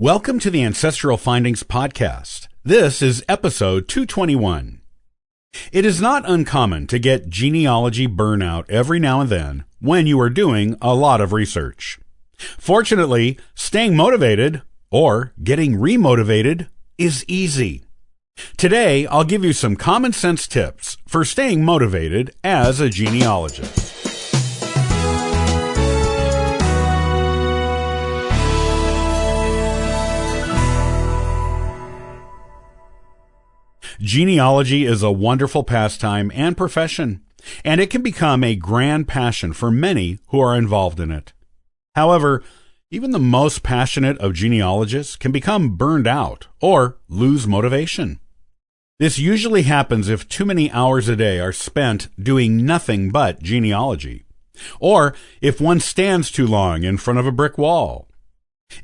Welcome to the Ancestral Findings Podcast. This is episode 221. It is not uncommon to get genealogy burnout every now and then when you are doing a lot of research. Fortunately, staying motivated or getting remotivated is easy. Today, I'll give you some common sense tips for staying motivated as a genealogist. Genealogy is a wonderful pastime and profession, and it can become a grand passion for many who are involved in it. However, even the most passionate of genealogists can become burned out or lose motivation. This usually happens if too many hours a day are spent doing nothing but genealogy, or if one stands too long in front of a brick wall.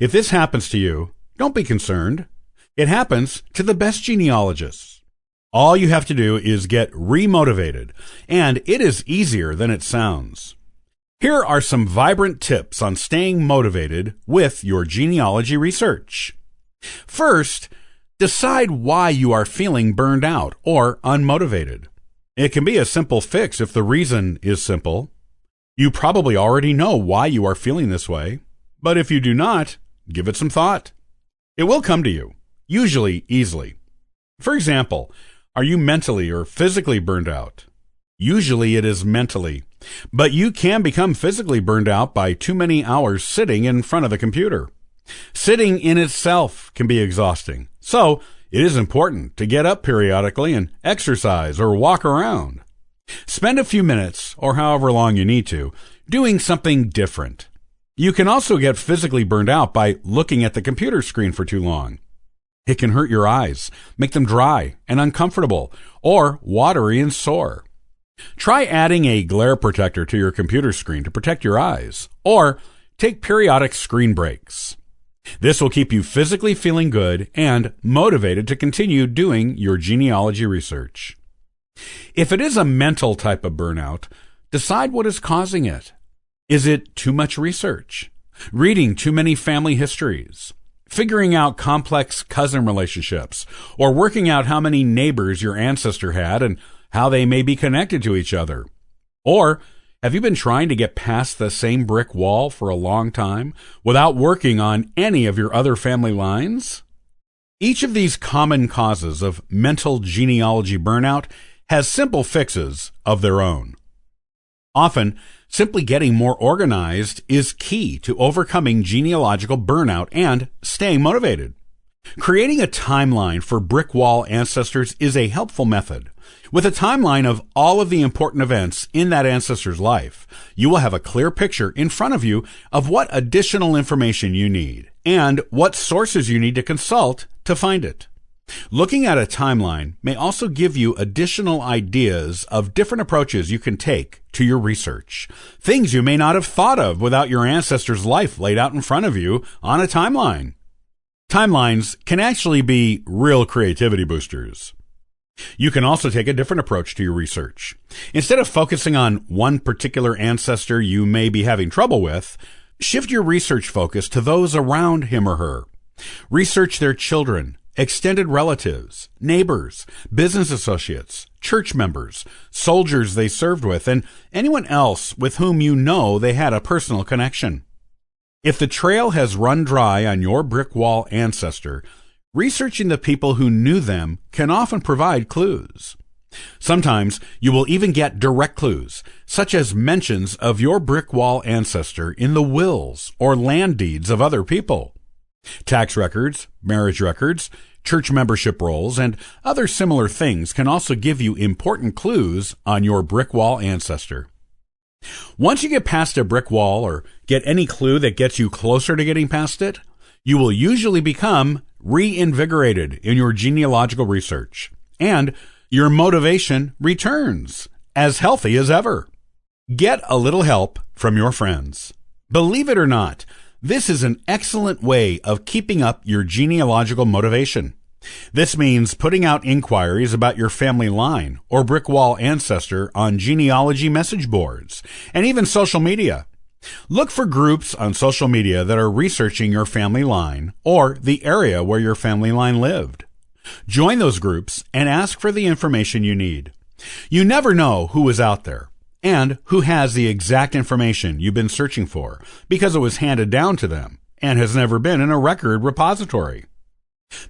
If this happens to you, don't be concerned. It happens to the best genealogists. All you have to do is get remotivated, and it is easier than it sounds. Here are some vibrant tips on staying motivated with your genealogy research. First, decide why you are feeling burned out or unmotivated. It can be a simple fix if the reason is simple. You probably already know why you are feeling this way, but if you do not, give it some thought. It will come to you, usually easily. For example, are you mentally or physically burned out? Usually it is mentally, but you can become physically burned out by too many hours sitting in front of the computer. Sitting in itself can be exhausting, so it is important to get up periodically and exercise or walk around. Spend a few minutes, or however long you need to, doing something different. You can also get physically burned out by looking at the computer screen for too long. It can hurt your eyes, make them dry and uncomfortable, or watery and sore. Try adding a glare protector to your computer screen to protect your eyes, or take periodic screen breaks. This will keep you physically feeling good and motivated to continue doing your genealogy research. If it is a mental type of burnout, decide what is causing it. Is it too much research? Reading too many family histories? Figuring out complex cousin relationships, or working out how many neighbors your ancestor had and how they may be connected to each other? Or have you been trying to get past the same brick wall for a long time without working on any of your other family lines? Each of these common causes of mental genealogy burnout has simple fixes of their own. Often, simply getting more organized is key to overcoming genealogical burnout and staying motivated. Creating a timeline for brick wall ancestors is a helpful method. With a timeline of all of the important events in that ancestor's life, you will have a clear picture in front of you of what additional information you need and what sources you need to consult to find it. Looking at a timeline may also give you additional ideas of different approaches you can take to your research, things you may not have thought of without your ancestor's life laid out in front of you on a timeline. Timelines can actually be real creativity boosters. You can also take a different approach to your research. Instead of focusing on one particular ancestor you may be having trouble with, shift your research focus to those around him or her. Research their children, extended relatives, neighbors, business associates, church members, soldiers they served with, and anyone else with whom you know they had a personal connection. If the trail has run dry on your brick wall ancestor, researching the people who knew them can often provide clues. Sometimes you will even get direct clues, such as mentions of your brick wall ancestor in the wills or land deeds of other people. Tax records, marriage records, church membership rolls, and other similar things can also give you important clues on your brick wall ancestor. Once you get past a brick wall or get any clue that gets you closer to getting past it, you will usually become reinvigorated in your genealogical research, and your motivation returns as healthy as ever. Get a little help from your friends. Believe it or not, this is an excellent way of keeping up your genealogical motivation. This means putting out inquiries about your family line or brick wall ancestor on genealogy message boards and even social media. Look for groups on social media that are researching your family line or the area where your family line lived. Join those groups and ask for the information you need. You never know who is out there and who has the exact information you've been searching for because it was handed down to them and has never been in a record repository.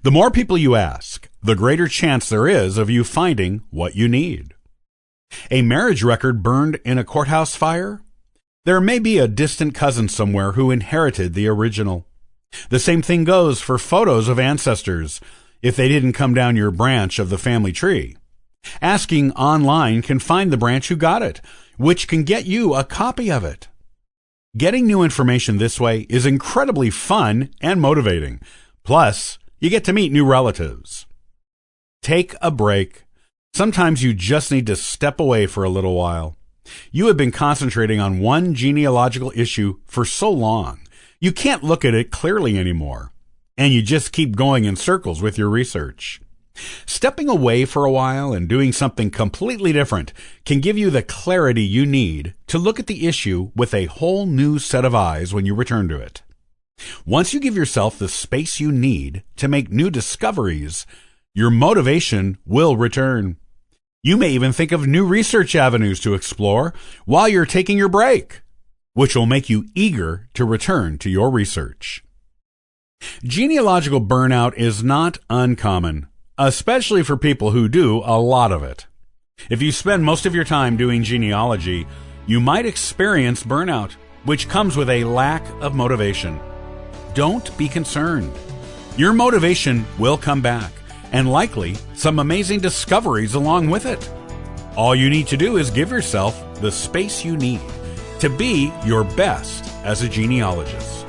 The more people you ask, the greater chance there is of you finding what you need. A marriage record burned in a courthouse fire? There may be a distant cousin somewhere who inherited the original. The same thing goes for photos of ancestors if they didn't come down your branch of the family tree. Asking online can find the branch who got it, which can get you a copy of it. Getting new information this way is incredibly fun and motivating. Plus, you get to meet new relatives. Take a break. Sometimes you just need to step away for a little while. You have been concentrating on one genealogical issue for so long, you can't look at it clearly anymore, and you just keep going in circles with your research. Stepping away for a while and doing something completely different can give you the clarity you need to look at the issue with a whole new set of eyes when you return to it. Once you give yourself the space you need to make new discoveries, your motivation will return. You may even think of new research avenues to explore while you're taking your break, which will make you eager to return to your research. Genealogical burnout is not uncommon, especially for people who do a lot of it. If you spend most of your time doing genealogy, you might experience burnout, which comes with a lack of motivation. Don't be concerned. Your motivation will come back, and likely some amazing discoveries along with it. All you need to do is give yourself the space you need to be your best as a genealogist.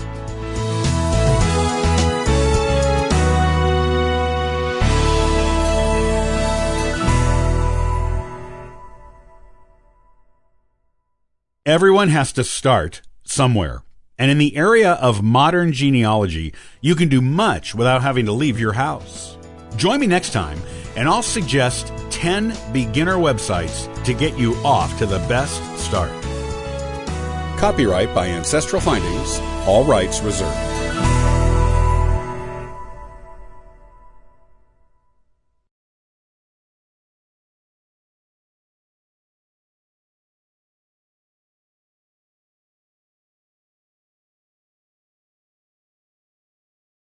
Everyone has to start somewhere. And in the area of modern genealogy, you can do much without having to leave your house. Join me next time, and I'll suggest 10 beginner websites to get you off to the best start. Copyright by Ancestral Findings, all rights reserved.